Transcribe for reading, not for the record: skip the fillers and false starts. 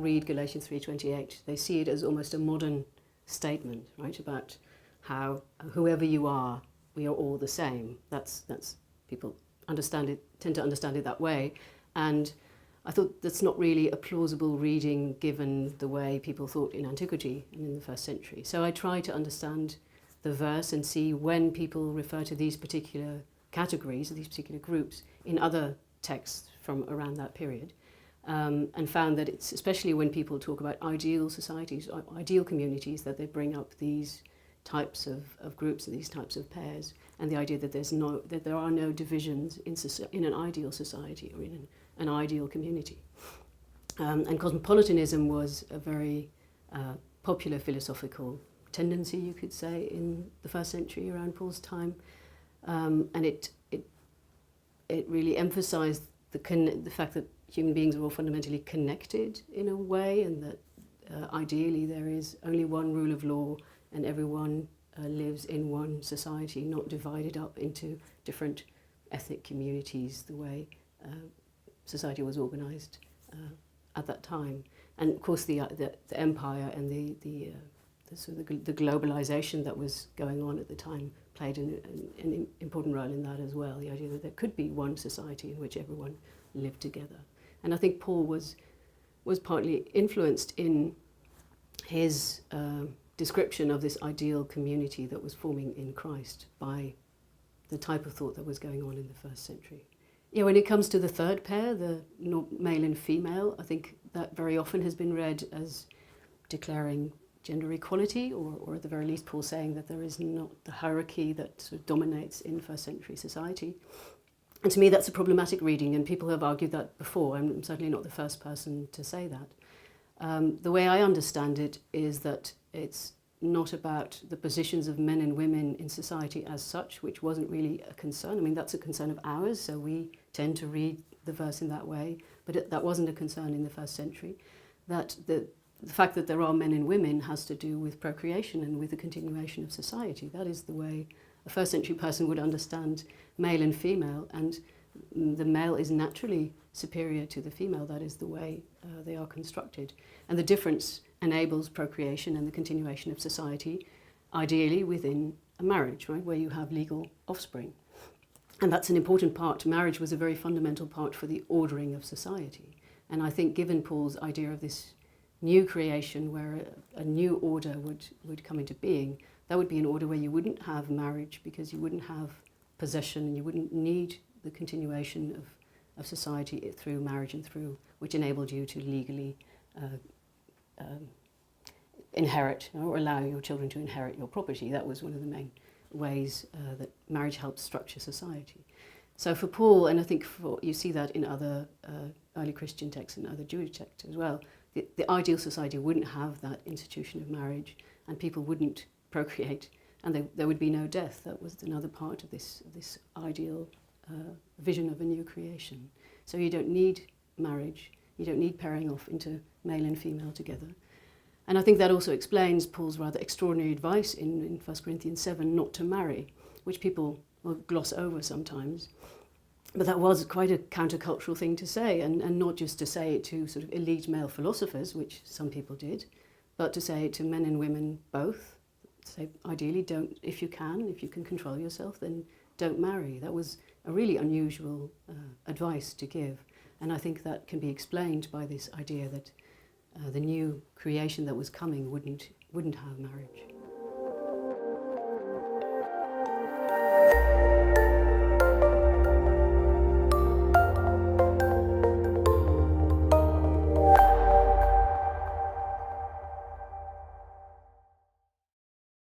read Galatians 3:28, they see it as almost a modern statement, right, about how whoever you are, we are all the same. That's people understand it, tend to understand it that way, and I thought that's not really a plausible reading given the way people thought in antiquity and in the first century. So I try to understand the verse and see when people refer to these particular categories, these particular groups, in other texts from around that period, and found that it's especially when people talk about ideal societies, ideal communities, that they bring up these types of groups and these types of pairs, and the idea that there are no divisions in an ideal society or in an ideal community. And cosmopolitanism was a very popular philosophical tendency, you could say, in the first century around Paul's time, and it really emphasized the fact that human beings are all fundamentally connected in a way, and that ideally there is only one rule of law and everyone lives in one society, not divided up into different ethnic communities the way society was organized at that time. And of course the empire and the globalization that was going on at the time played an important role in that as well, the idea that there could be one society in which everyone lived together. And I think Paul was partly influenced in his description of this ideal community that was forming in Christ by the type of thought that was going on in the first century. Yeah, when it comes to the third pair, the male and female, I think that very often has been read as declaring gender equality, or at the very least Paul saying that there is not the hierarchy that sort of dominates in first century society. And to me that's a problematic reading, and people have argued that before. I'm certainly not the first person to say that. The way I understand it is that it's not about the positions of men and women in society as such, which wasn't really a concern. I mean, that's a concern of ours, so we tend to read the verse in that way, but that wasn't a concern in the first century. That the fact that there are men and women has to do with procreation and with the continuation of society. That is the way a first century person would understand male and female, and the male is naturally superior to the female. That is the way they are constructed. And the difference enables procreation and the continuation of society, ideally within a marriage, right, where you have legal offspring. And that's an important part. Marriage was a very fundamental part for the ordering of society. And I think given Paul's idea of this new creation where a new order would come into being, that would be an order where you wouldn't have marriage because you wouldn't have possession, and you wouldn't need the continuation of society through marriage and through which enabled you to legally inherit or allow your children to inherit your property. That was one of the main ways that marriage helped structure society. So for Paul, and I think you see that in other early Christian texts and other Jewish texts as well, the ideal society wouldn't have that institution of marriage, and people wouldn't procreate, and there would be no death. That was another part of this ideal vision of a new creation. So you don't need marriage, you don't need pairing off into male and female together. And I think that also explains Paul's rather extraordinary advice in 1 Corinthians 7 not to marry, which people will gloss over sometimes. But that was quite a countercultural thing to say, and not just to say it to sort of elite male philosophers, which some people did, but to say it to men and women both. Say, ideally, if you can control yourself, then don't marry. That was a really unusual advice to give. And I think that can be explained by this idea that the new creation that was coming wouldn't have marriage.